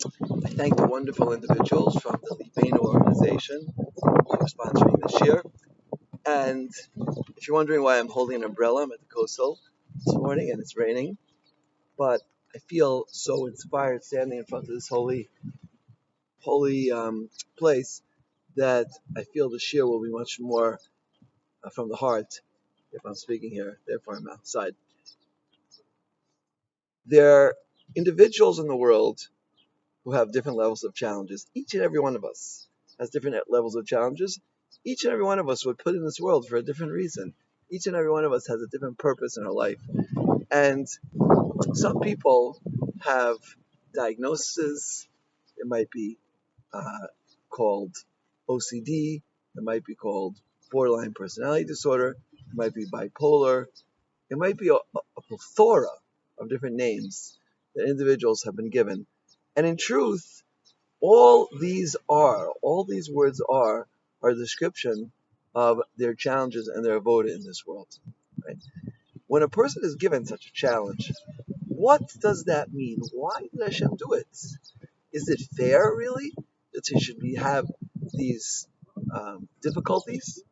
I thank the wonderful individuals from the Libenu organization for sponsoring this year. And if you're wondering why I'm holding an umbrella, I'm at the coastal this morning and it's raining. But I feel so inspired standing in front of this holy place that I feel the shir will be much more from the heart if I'm speaking here. Therefore, I'm outside. There are individuals in the world who have different levels of challenges. Each and every one of us has different levels of challenges. Each and every one of us were put in this world for a different reason. Each and every one of us has a different purpose in our life. And some people have diagnoses. It might be called OCD. It might be called borderline personality disorder. It might be bipolar. It might be a plethora of different names that individuals have been given. And in truth, all these words are a description of their challenges and their avoda in this world. Right? When a person is given such a challenge, what does that mean? Why did Hashem do it? Is it fair, really, that he should have these difficulties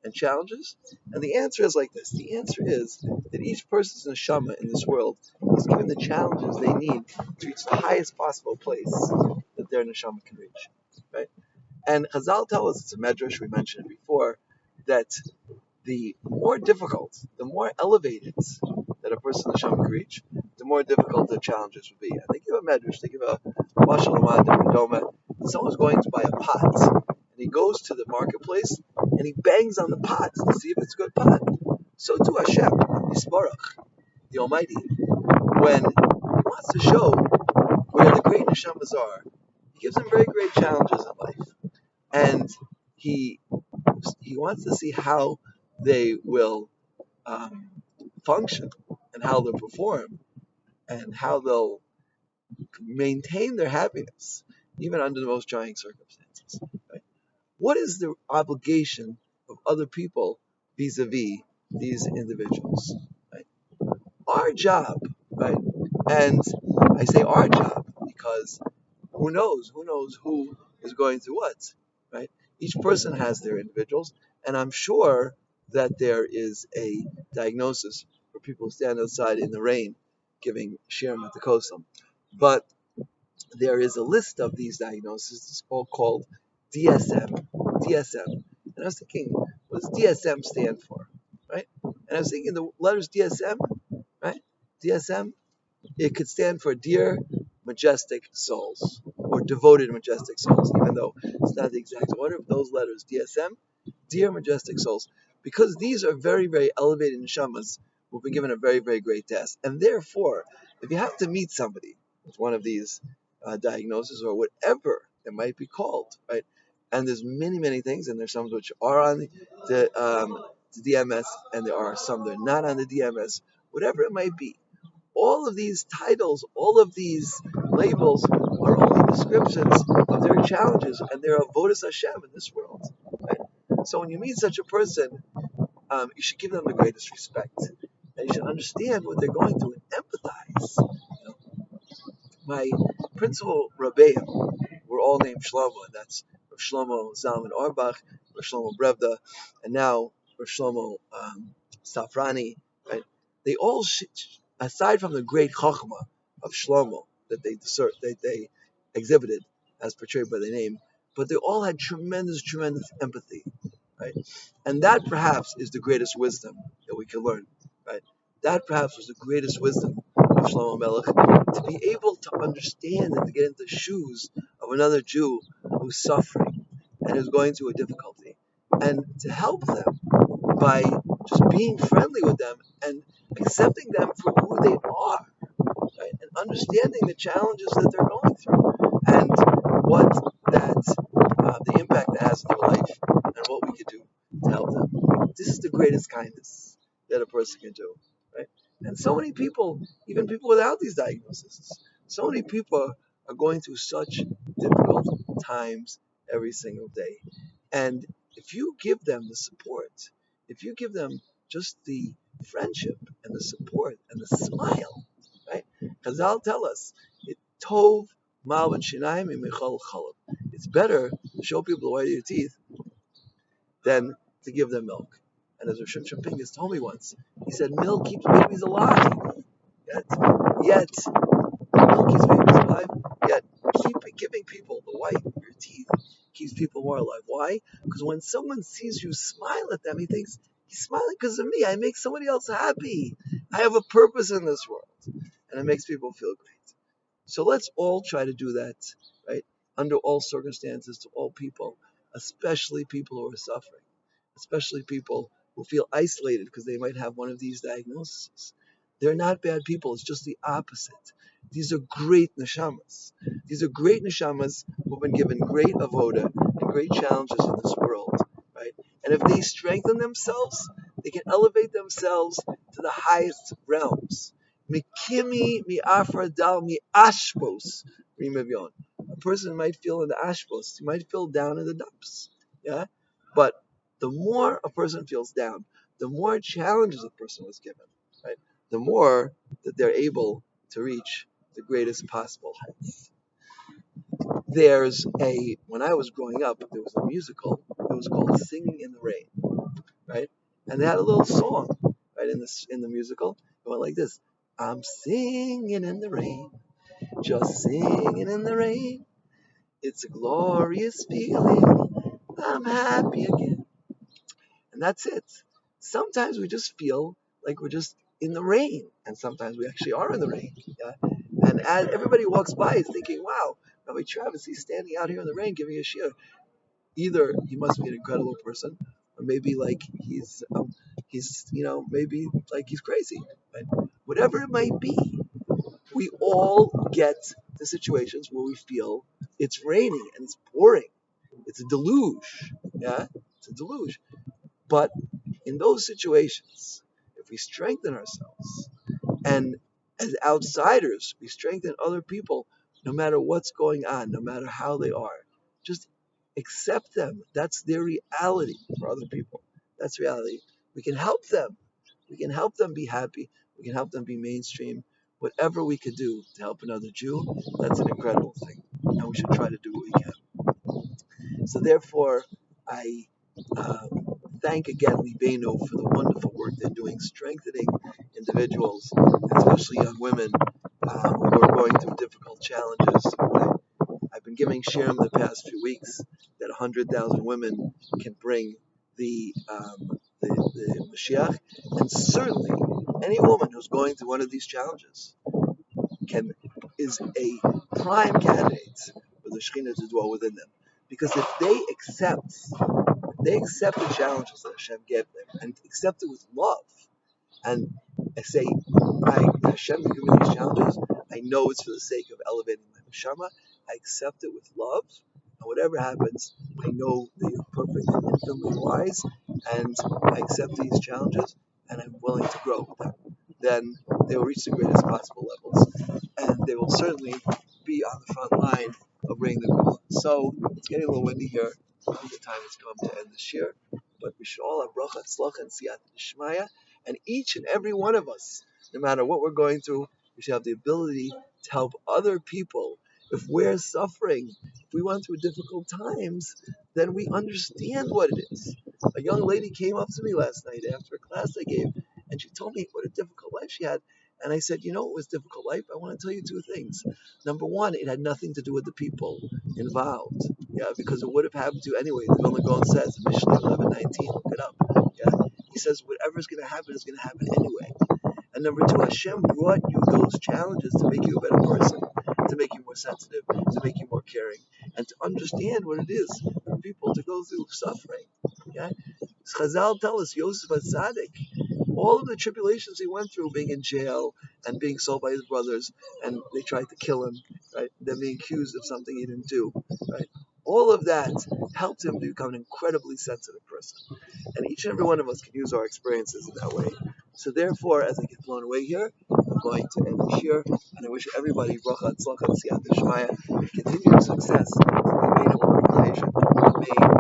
and challenges? And the answer is like this. The answer is that each person's neshama in this world is given the challenges they need to reach the highest possible place that their neshama can reach. Right? And Chazal tell us, it's a medrash, we mentioned it before, that the more difficult, the more elevated that a person neshama can reach, the more difficult the challenges would be. And they give a medrash, they give a mashal doma. Someone's going to buy a pot, and he goes to the marketplace, and he bangs on the pot to see if it's a good pot. So to Hashem, Yisbarach, the Almighty, when he wants to show where the great neshamas are, he gives them very great challenges in life. And he wants to see how they will function and how they'll perform and how they'll maintain their happiness even under the most trying circumstances. Right? What is the obligation of other people vis-a-vis these individuals? Right? Our job, right? And I say our job because who knows? Who knows who is going through what? Right? Each person has their individuals, and I'm sure that there is a diagnosis for people who stand outside in the rain giving shirim at the coastal. But there is a list of these diagnoses. It's all called DSM. DSM. And I was thinking, what does DSM stand for? Right? And I was thinking the letters DSM, right? DSM, it could stand for Dear Majestic Souls or Devoted Majestic Souls, even though it's not the exact order of those letters. DSM, Dear Majestic Souls, because these are very, very elevated neshamas who've been given a very, very great test. And therefore, if you have to meet somebody with one of these diagnoses or whatever it might be called, right? And there's many, many things, and there's some which are on the DMS, and there are some that are not on the DMS, whatever it might be. All of these titles, all of these labels are only descriptions of their challenges and their avodas Hashem in this world. Right? So when you meet such a person, you should give them the greatest respect, and you should understand what they're going through and empathize. You know? My principal Rabbeim were all named Shlomo, and that's Rav Shlomo Zalman Auerbach, Rav Shlomo Brevda, and now Rav Shlomo Safrani. Right? They all, aside from the great Chachma of Shlomo that they exhibited as portrayed by the name, but they all had tremendous, tremendous empathy, right? And that perhaps is the greatest wisdom that we can learn, right? That perhaps was the greatest wisdom of Shlomo Melech, to be able to understand and to get into the shoes of another Jew who's suffering and who's going through a difficulty, and to help them by just being friendly with them and accepting them for who they are, right? And understanding the challenges that they're going through and what the impact that has on their life and what we could do to help them. This is the greatest kindness that a person can do, right? And so many people, even people without these diagnoses, so many people are going through such difficult times every single day. And if you give them the support, if you give them just the friendship and the support and the smile, right? Chazal tell us, it tov It's better to show people the white of your teeth than to give them milk. And as Rav Shimshon Pinkus told me once, he said, milk keeps babies alive. Yet milk keeps babies alive. Yet keep giving people the white of your teeth keeps people more alive. Why? Because when someone sees you smile at them, he thinks, he's smiling because of me. I make somebody else happy. I have a purpose in this world. And it makes people feel great. So let's all try to do that, right? Under all circumstances, to all people, especially people who are suffering, especially people who feel isolated because they might have one of these diagnoses. They're not bad people, it's just the opposite. These are great neshamas. These are great neshamas who've been given great avoda and great challenges in this world, right? And if they strengthen themselves, they can elevate themselves to the highest realms. Mikimi mi afra dal mi ashpos rimavyon. A person might feel in the ashpos, he might feel down in the dumps, yeah. But the more a person feels down, the more challenges a person was given, right? The more that they're able to reach the greatest possible heights. When I was growing up, there was a musical. It was called Singing in the Rain, right? And they had a little song, right, in the musical. It went like this: I'm singing in the rain, just singing in the rain. It's a glorious feeling. I'm happy again. And that's it. Sometimes we just feel like we're just in the rain, and sometimes we actually are in the rain. Yeah? And as everybody walks by, is thinking, "Wow, Rabbi Travis, he's standing out here in the rain giving a shiur. Either he must be an incredible person, or maybe like maybe like he's crazy. Right? Whatever it might be, we all get to situations where we feel it's raining and it's pouring. It's a deluge. Yeah, it's a deluge. But in those situations, if we strengthen ourselves and as outsiders, we strengthen other people no matter what's going on, no matter how they are. Just accept them. That's their reality for other people. That's reality. We can help them. We can help them be happy. We can help them be mainstream. Whatever we could do to help another Jew, that's an incredible thing. And we should try to do what we can. So therefore, I thank again Libeno for the wonderful work they're doing, strengthening individuals, especially young women who are going through difficult challenges. I've been giving shirim the past few weeks that 100,000 women can bring the Mashiach, and certainly any woman who's going through one of these challenges is a prime candidate for the Shekhinah to dwell within them. Because if they accept the challenges that Hashem gave them and accept it with love, and I say, Hashem is giving me these challenges, I know it's for the sake of elevating my neshama, I accept it with love, and whatever happens, I know that you're perfect and infinitely wise, and I accept these challenges, and I'm willing to grow with them. Then they will reach the greatest possible levels, and they will certainly be on the front line of bringing the Gula. So it's getting a little windy here. I think the time has come to end this year, but we should all have bracha, tzlacha, and siyata d'shmaya, and each and every one of us, no matter what we're going through, we should have the ability to help other people. If we're suffering, if we went through difficult times, then we understand what it is. A young lady came up to me last night after a class I gave, and she told me what a difficult life she had. And I said, it was a difficult life. I want to tell you two things. Number one, it had nothing to do with the people involved. Yeah, because it would have happened to you anyway. The Vilna Gaon says, in Mishnah 11:19, look it up. Yeah, he says, whatever's going to happen is going to happen anyway. And number two, Hashem brought you those challenges to make you a better person, to make you more sensitive, to make you more caring, and to understand what it is for people to go through suffering. Yeah? Chazal tell us, Yosef HaTzadik, all of the tribulations he went through, being in jail and being sold by his brothers, and they tried to kill him, right? Then being accused of something he didn't do, right? All of that helped him to become an incredibly sensitive person. And each and every one of us can use our experiences in that way. So therefore, as I get blown away here, I'm going to end the shir, and I wish everybody bracha, tzlacha, siyata d'shmaya, and continued success in the main organization, the main